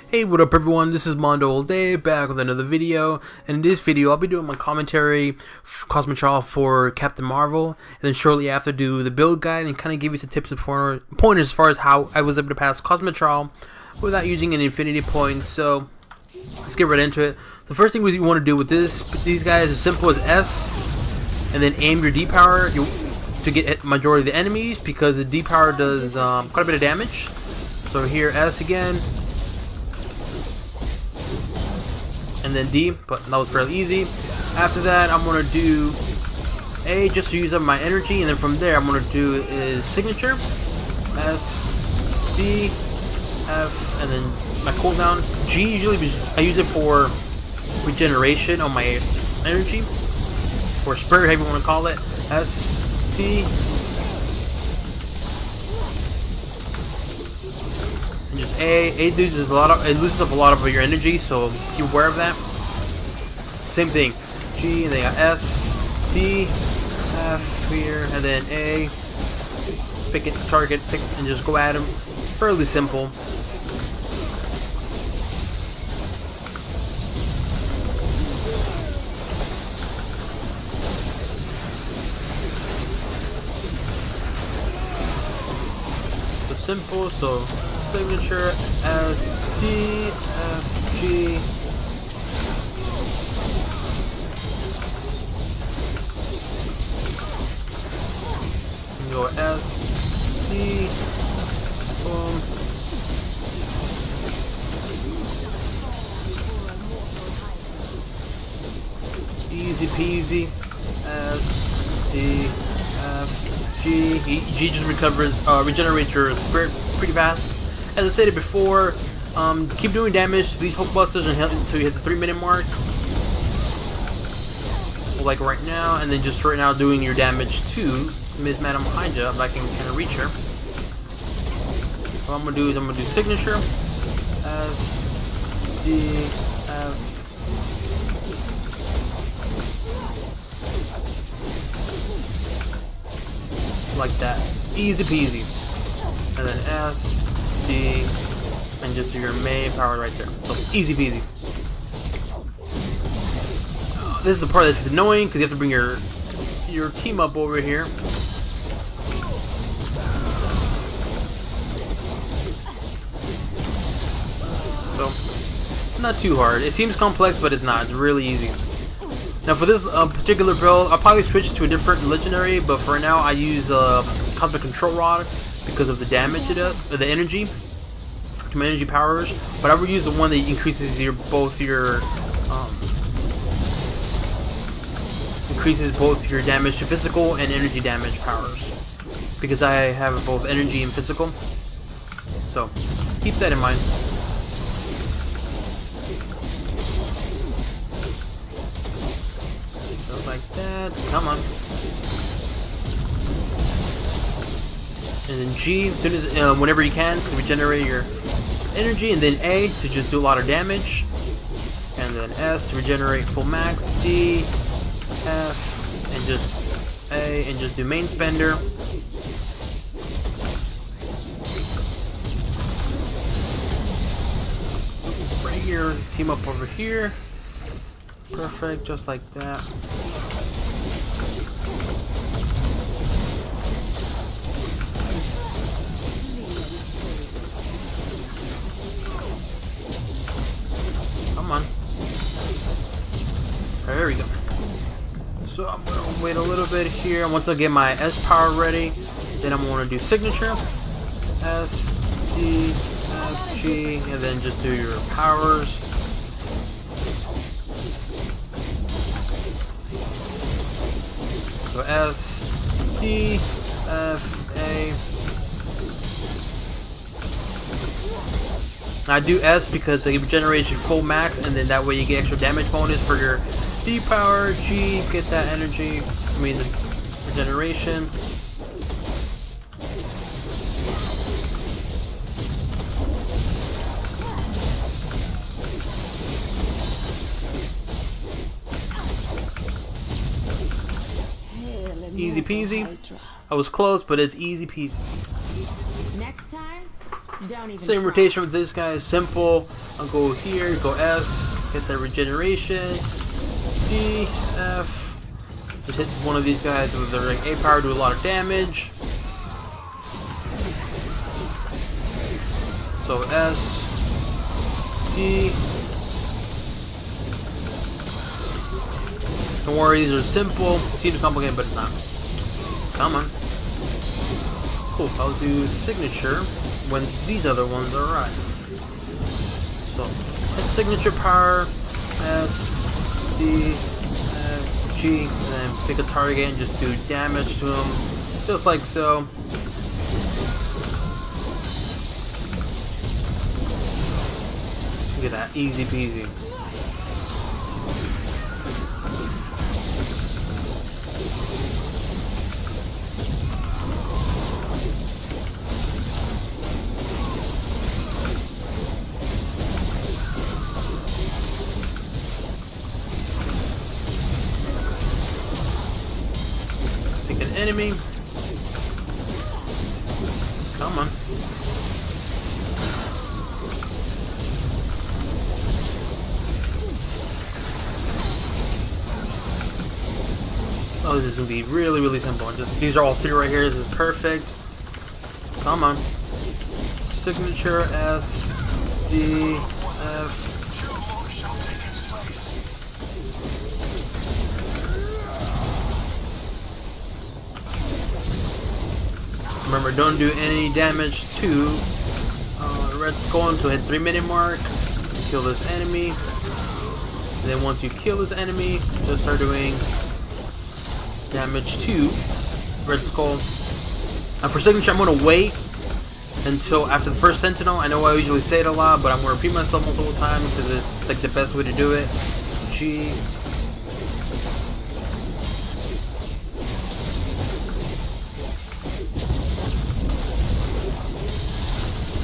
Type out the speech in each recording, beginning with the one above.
Hey, what up everyone, this is MandoAllDay back with another video, and in this video I'll be doing my commentary Cosmetral for Captain Marvel, and then shortly after do the build guide and kind of give you some tips and pointers as far as how I was able to pass Cosmetral without using any infinity points. So let's get right into it. The first thing you want to do with these guys is as simple as S, and then aim your D power to get majority of the enemies, because the D power does quite a bit of damage. So here S again, and then D, but that was fairly easy. After that, I'm gonna do A just to use up my energy, and then from there I'm gonna do is signature, S, D, F, and then my cooldown. G usually I use it for regeneration on my energy, or spirit, however you want to call it. S, D, and just A loses up a lot of your energy, so be aware of that. Same thing, G, and then got S, D, F here, and then A. Pick it, target, pick, and just go at him. Fairly simple. Simple, so signature, S, D, F, G, and go S, D, boom, easy peasy, S, D, F, G. G just regenerates your spirit pretty fast. As I stated before, keep doing damage to these Hulkbusters until you hit the 3-minute mark, like right now, and then just right now doing your damage to Ms. Madam Hydra if I can kind of reach her. What I'm gonna do is I'm gonna do signature, S, D, F, like that, easy peasy, and then S, D, and just do your main power right there. So easy peasy. This is the part that's annoying because you have to bring your team up over here. So not too hard. It seems complex, but it's not. It's really easy. Now for this particular build, I'll probably switch to a different legendary, but for now I use Cosmic Control Rod because of the damage it does, the energy, to my energy powers. But I would use the one that increases both your damage to physical and energy damage powers, because I have both energy and physical. So keep that in mind. Like that, come on. And then G, as soon as, whenever you can, to regenerate your energy, and then A to just do a lot of damage, and then S to regenerate full max, D, F, and just A, and just do main spender. Bring your team up over here. Perfect, just like that. Come on. There we go. So I'm gonna wait a little bit here. Once I get my S power ready, then I'm gonna do signature, S, D, F, G, and then just do your powers. So S, D, F, A. Now I do S because it regenerates your full max, and then that way you get extra damage bonus for your D power. G, get that energy, I mean the regeneration. Easy peasy. I was close, but it's easy peasy. Next time, don't even Same try. rotation with this guy, simple. I'll go here, go S, get that regeneration, D, F. Just hit one of these guys with the A power, do a lot of damage. So S, D. Don't worry, these are simple. Seems complicated, but it's not. Come on. Cool. I'll do signature when these other ones arrive. So signature power, S, D, F, G, and then pick a target and just do damage to them, just like so. Look at that, easy peasy. Pick an enemy. Come on. Oh, this is gonna be really, really simple. Just these are all three right here. This is perfect. Come on. Signature S, D, F. Remember, don't do any damage to Red Skull until hit 3-minute mark. Kill this enemy. And then once you kill this enemy, just start doing damage to Red Skull. And for signature, I'm going to wait until after the first Sentinel. I know I usually say it a lot, but I'm going to repeat myself multiple times because it's like the best way to do it. G.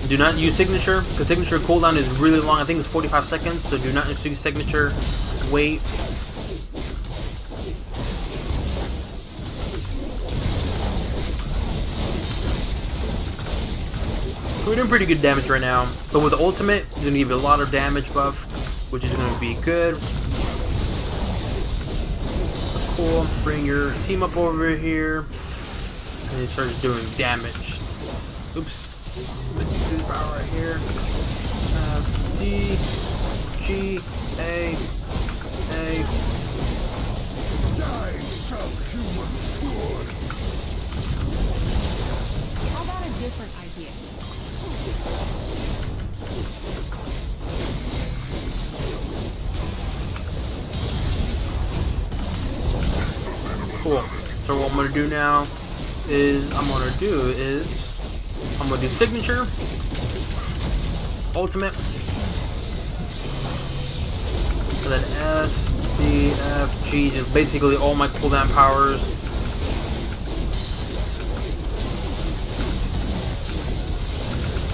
Do not use signature because signature cooldown is really long. I think it's 45 seconds, so do not use signature. Wait. We're doing pretty good damage right now, but with the ultimate, you're gonna give it a lot of damage buff, which is gonna be good. Cool. Bring your team up over here, and it starts doing damage. Oops. Let's do the power right here. D, G, A, A. How about a different idea? Cool. So what I'm gonna do now is I'm gonna do signature, ultimate, and then S, D, F, G, just basically all my cooldown powers.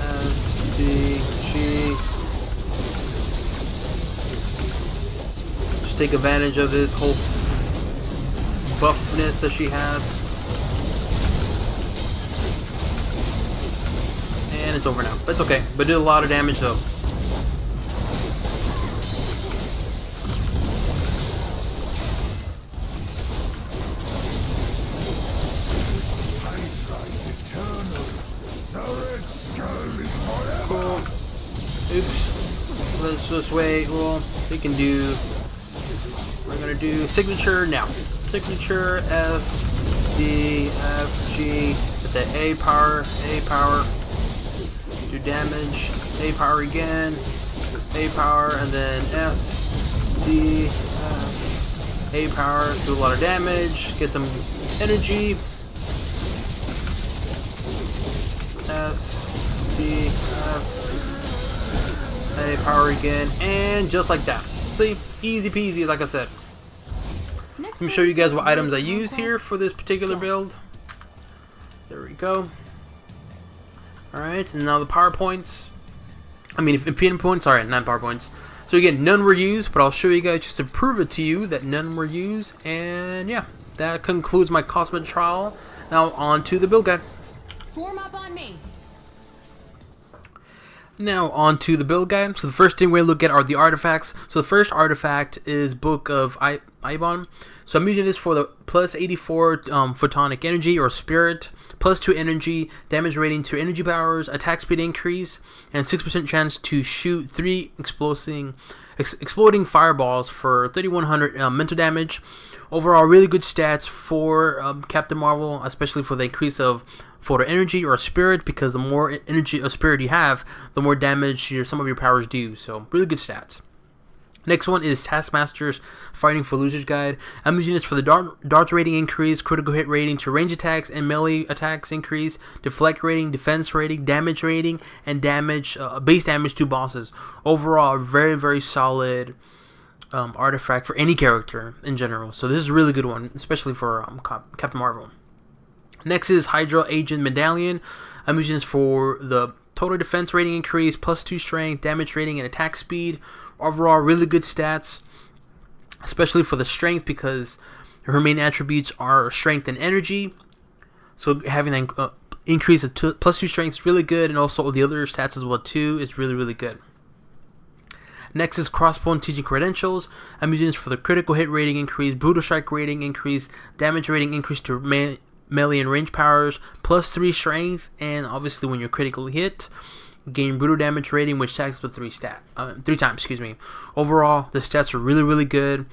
S, D, G. Just take advantage of this whole buffness that she has. And it's over now. That's okay. But did a lot of damage though. Cool. Oops. Let's just wait. Well, we can do. We're gonna do signature now. Signature S, D, F, G. With the A power. Do damage. A power again. A power, and then S, D, F. A power. Do a lot of damage. Get some energy. S, D, F. A power again, and just like that. See, easy peasy, like I said. Let me show you guys what items I use here for this particular build. There we go. Alright, and now the power points. I mean, impedance points, sorry, not power points. So again, none were used, but I'll show you guys just to prove it to you that none were used. And yeah, that concludes my cosmetic trial. Now on to the build guide. Form up on me. Now on to the build guide. So the first thing we're going to look at are the artifacts. So the first artifact is Book of Ibon. So I'm using this for the plus 84 photonic energy or spirit, plus 2 energy, damage rating to energy powers, attack speed increase, and 6% chance to shoot 3 exploding fireballs for 3100 mental damage. Overall, really good stats for Captain Marvel, especially for the increase of photo energy or spirit, because the more energy or spirit you have, the more damage some of your powers do. So really good stats. Next one is Taskmaster's Fighting for Losers Guide. I'm using this for the dodge rating increase, critical hit rating to range attacks and melee attacks increase, deflect rating, defense rating, damage rating, and base damage to bosses. Overall, very, very solid artifact for any character in general. So this is a really good one, especially for Captain Marvel. Next is Hydra Agent Medallion. I'm using this for the total defense rating increase, plus 2 strength, damage rating, and attack speed. Overall, really good stats, especially for the strength, because her main attributes are strength and energy. So having an increase of plus 2 strength is really good, and also the other stats as well too is really, really good. Next is Crossbone Teaching Credentials. I'm using this for the critical hit rating increase, brutal strike rating increase, damage rating increase to melee and range powers, plus 3 strength, and obviously when you're critically hit, gain brutal damage rating, which stacks with 3 times. Overall, the stats are really, really good,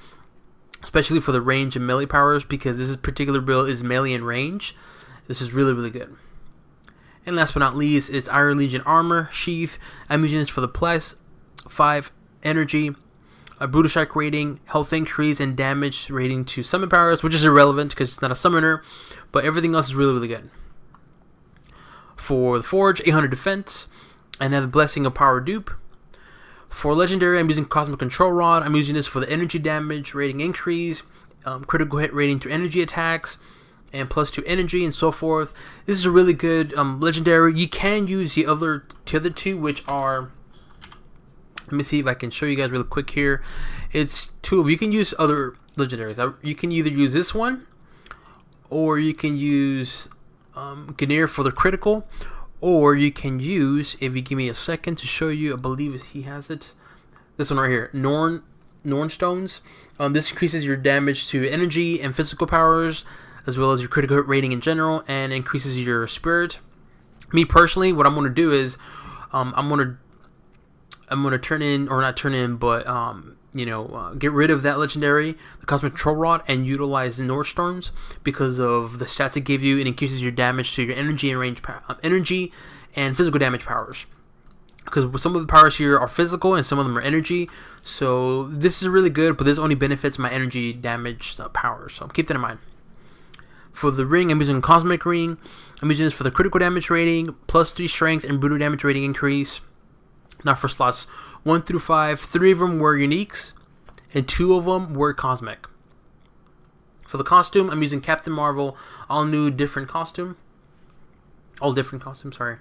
especially for the range and melee powers, because this particular build is melee and range. This is really, really good. And last but not least is Iron Legion Armor Sheath. I'm using this for the plus 5 energy, a brutal strike rating, health increase, and damage rating to summon powers, which is irrelevant because it's not a summoner, but everything else is really, really good. For the Forge, 800 defense, and then the Blessing of Power dupe. For Legendary, I'm using Cosmic Control Rod. I'm using this for the energy damage rating increase, critical hit rating to energy attacks, and plus 2 energy, and so forth. This is a really good Legendary. You can use the other two, which are... Let me see if I can show you guys real quick here. It's 2. You can use other legendaries. You can either use this one, or you can use Ganir for the critical, or you can use, if you give me a second to show you, I believe he has it. This one right here, Norn Stones. This increases your damage to energy and physical powers, as well as your critical hit rating in general, and increases your spirit. Me personally, what I'm going to do is, I'm going to turn in, or not turn in, but get rid of that legendary, the Cosmic Control Rod, and utilize the Nordstorms because of the stats it gives you. It increases your damage to your energy and range, energy and physical damage powers. Because some of the powers here are physical and some of them are energy. So this is really good, but this only benefits my energy damage powers. So keep that in mind. For the ring, I'm using Cosmic Ring. I'm using this for the critical damage rating, plus 3 strength, and brutal damage rating increase. Now for slots 1 through 5, 3 of them were uniques, and 2 of them were cosmic. For the costume, I'm using Captain Marvel, all different costume, sorry.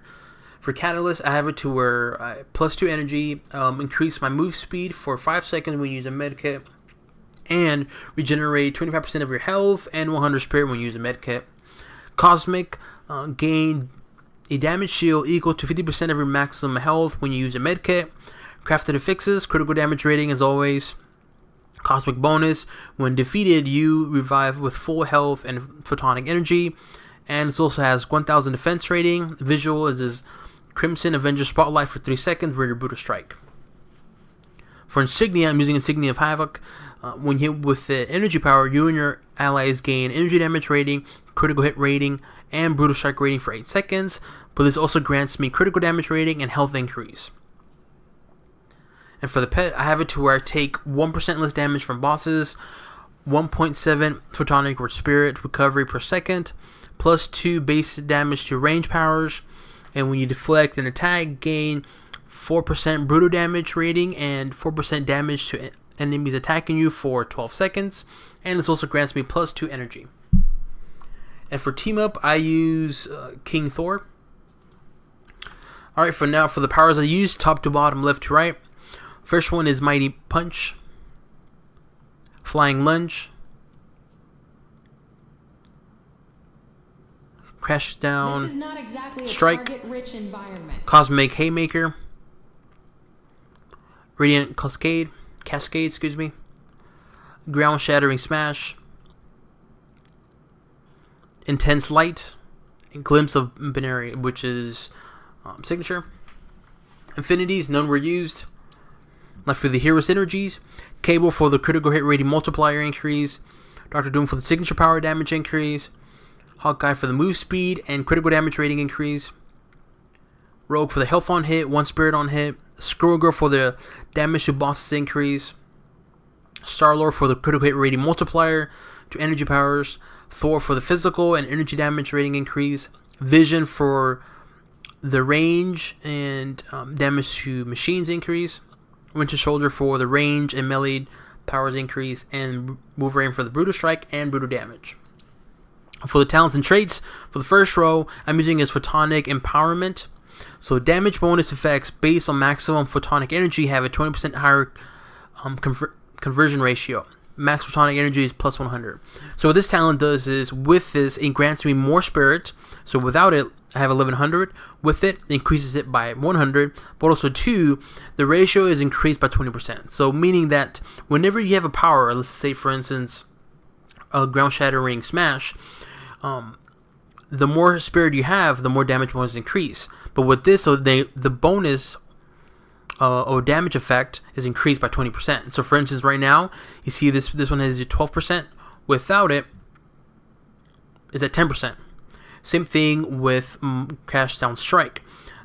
For Catalyst, I have it to where plus 2 energy, increase my move speed for 5 seconds when you use a medkit, and regenerate 25% of your health and 100 spirit when you use a medkit. Cosmic, gain a damage shield equal to 50% of your maximum health when you use a medkit. Crafted affixes, critical damage rating as always. Cosmic bonus, when defeated, you revive with full health and photonic energy. And it also has 1000 defense rating. Visual is Crimson Avenger Spotlight for 3 seconds with your brutal strike. For Insignia, I'm using Insignia of Havoc. When hit with the energy power, you and your allies gain energy damage rating, critical hit rating, and brutal strike rating for 8 seconds, but this also grants me critical damage rating and health increase. And for the pet, I have it to where I take 1% less damage from bosses, 1.7 photonic or spirit recovery per second, plus 2 base damage to range powers, and when you deflect an attack, gain 4% brutal damage rating and 4% damage to enemies attacking you for 12 seconds, and this also grants me plus 2 energy. And for team up, I use King Thor. Alright, for now, for the powers I use, top to bottom, left to right. First one is Mighty Punch, Flying Lunge, Crash Down, This is not exactly a Strike, target-rich environment. Cosmic Haymaker, Radiant Cascade, excuse me. Ground Shattering Smash. Intense Light. And Glimpse of Binary, which is signature. Infinities, none were used. Left for the Hero Synergies. Cable for the critical hit rating multiplier increase. Dr. Doom for the signature power damage increase. Hawkeye for the move speed and critical damage rating increase. Rogue for the health on hit, 1 spirit on hit. Squirrel Girl for the damage to bosses increase. Star-Lord for the critical hit rating multiplier to energy powers. Thor for the physical and energy damage rating increase. Vision for the range and damage to machines increase. Winter Soldier for the range and melee powers increase. And Wolverine for the brutal strike and brutal damage. For the talents and traits, for the first row, I'm using as Photonic Empowerment. So damage bonus effects based on maximum photonic energy have a 20% higher conversion ratio. Max photonic energy is plus 100. So what this talent does is, with this, it grants me more spirit. So without it, I have 1100. With it increases it by 100. But also 2, the ratio is increased by 20%. So meaning that whenever you have a power, let's say for instance, a Ground Shattering Smash, the more spirit you have, the more damage bonus increase. But with this, so the bonus or damage effect is increased by 20%. So for instance, right now, you see this one has a 12%. Without it, is at 10%. Same thing with Crash Down Strike.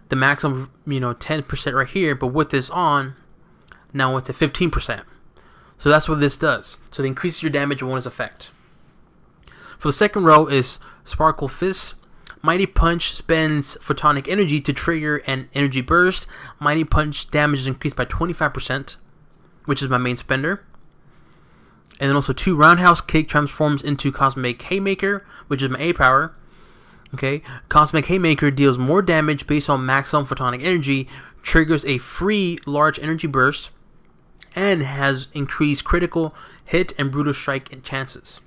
The maximum, 10% right here, but with this on, now it's at 15%. So that's what this does. So it increases your damage bonus effect. For the second row is Sparkle Fist. Mighty Punch spends photonic energy to trigger an energy burst. Mighty Punch damage is increased by 25%, which is my main spender. And then also 2, Roundhouse Kick transforms into Cosmic Haymaker, which is my A power. Okay, Cosmic Haymaker deals more damage based on maximum photonic energy, triggers a free large energy burst, and has increased critical hit and brutal strike chances.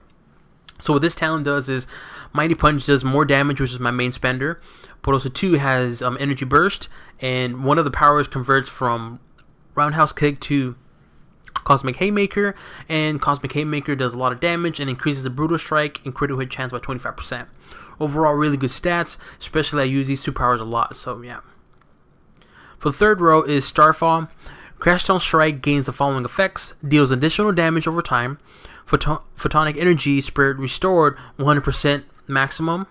So what this talent does is, Mighty Punch does more damage, which is my main spender, but also 2 has energy burst, and one of the powers converts from Roundhouse Kick to Cosmic Haymaker, and Cosmic Haymaker does a lot of damage and increases the brutal strike and critical hit chance by 25%. Overall, really good stats, especially I use these 2 powers a lot, so yeah. For the third row is Starfall. Crash Down Strike gains the following effects: deals additional damage over time, photonic energy spirit restored 100% maximum,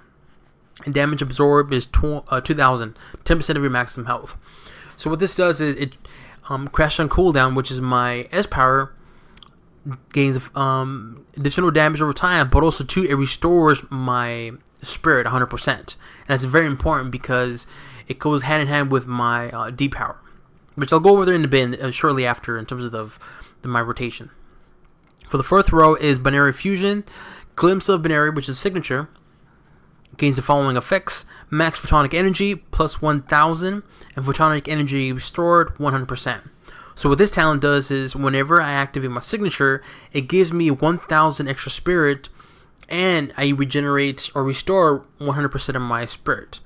and damage absorbed is 2000, 10% of your maximum health. So what this does is it Crash on cooldown, which is my S power, gains additional damage over time, but also 2, it restores my spirit 100%. And that's very important because it goes hand in hand with my D power, which I'll go over there in a bit shortly after in terms of my rotation. For the fourth row is Binary Fusion. Glimpse of Binary, which is signature, gains the following effects: max photonic energy plus 1000, and photonic energy restored 100%. So what this talent does is, whenever I activate my signature, it gives me 1000 extra spirit, and I regenerate or restore 100% of my spirit.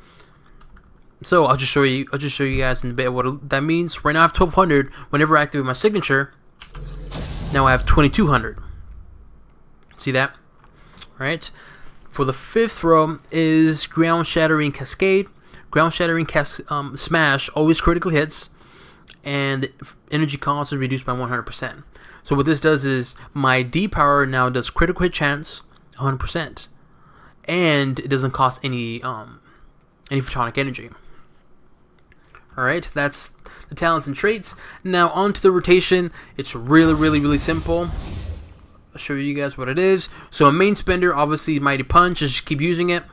So I'll just show you guys in a bit what that means. Right now I have 1200. Whenever I activate my signature, now I have 2200. See that? Right. For the fifth row is Ground Shattering Cascade. Ground Shattering Smash always critical hits, and the energy cost is reduced by 100%. So what this does is, my D power now does critical hit chance 100%, and it doesn't cost any photonic energy. Alright, that's the talents and traits. Now on to the rotation. It's really simple. I'll show you guys what it is. So a main spender, obviously Mighty Punch, just keep using it.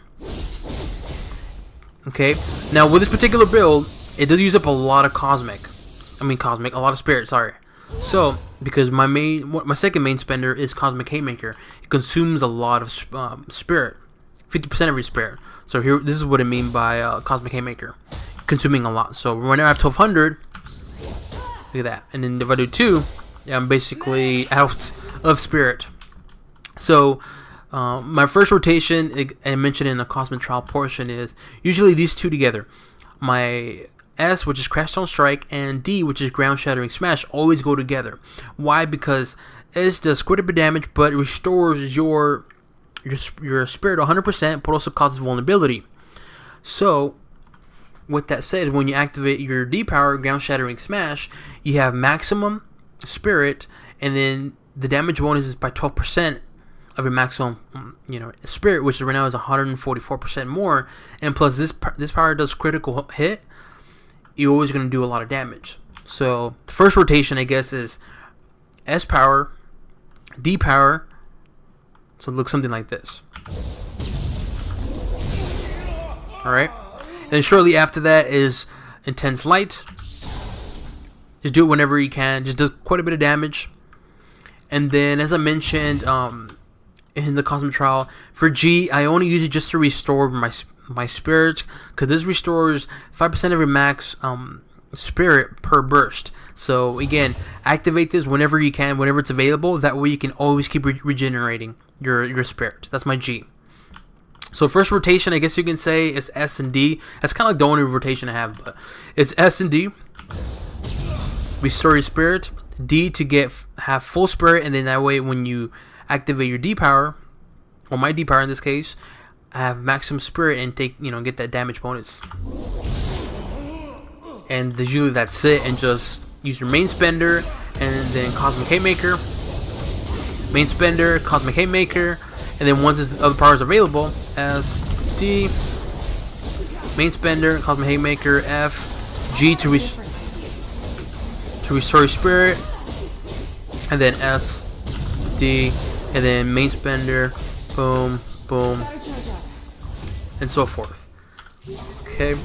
Okay, now with this particular build, it does use up a lot of a lot of spirit, sorry. So, because my second main spender is Cosmic Haymaker, it consumes a lot of spirit, 50% of your spirit. So here, this is what I mean by Cosmic Haymaker, consuming a lot. So when I have 1200, look at that. And then if I do 2, yeah, I'm basically out of spirit. So my first rotation, I mentioned in the Cosmic Trial portion, is usually these 2 together. My S, which is Crashstone Strike, and D, which is Ground Shattering Smash, always go together. Why? Because S does quite a bit of damage, but it restores your spirit 100%, but also causes vulnerability. So, with that said, when you activate your D power, Ground Shattering Smash, you have maximum spirit, and then the damage bonus is by 12% of your maximum, spirit, which right now is 144% more. And plus, this power does critical hit. You're always going to do a lot of damage. So the first rotation, I guess, is S power, D power. So it looks something like this. Alright. And then shortly after that is Intense Light. Just do it whenever you can. Just does quite a bit of damage. And then, as I mentioned in the Cosmic Trial, for G, I only use it just to restore my spirits, because this restores 5% of your max spirit per burst. So again, activate this whenever you can, whenever it's available. That way you can always keep regenerating your spirit. That's my G. So first rotation, I guess you can say, is S and D. That's kind of like the only rotation I have, but it's S and D. Restore your spirit. D to have full spirit, and then that way when you activate your D power, or my D power in this case, I have maximum spirit and get that damage bonus. And usually that's it, and just use your main spender and then Cosmic Haymaker. Main spender, Cosmic Haymaker, and then once this other power is available, S, D, main spender, Cosmic Haymaker, F, G to restore your spirit, and then S, D, and then main spender, boom, boom, and so forth. Okay,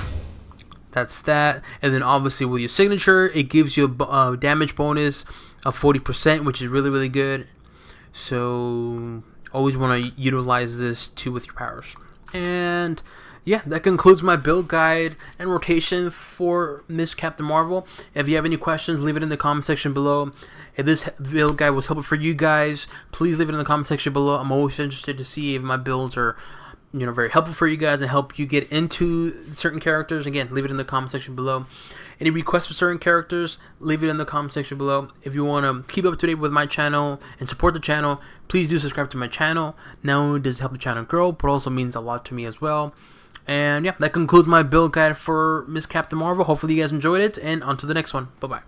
that's that. And then obviously with your signature, it gives you a damage bonus of 40%, which is really, really good. So always want to utilize this too with your powers. And yeah, that concludes my build guide and rotation for Miss Captain Marvel. If you have any questions, leave it in the comment section below. If this build guide was helpful for you guys, please leave it in the comment section below. I'm always interested to see if my builds are very helpful for you guys and help you get into certain characters. Again, leave it in the comment section below. Any requests for certain characters, leave it in the comment section below. If you want to keep up to date with my channel and support the channel, please do subscribe to my channel. Not only does it help the channel grow, but also means a lot to me as well. And yeah, that concludes my build guide for Miss Captain Marvel. Hopefully you guys enjoyed it, and on to the next one. Bye-bye.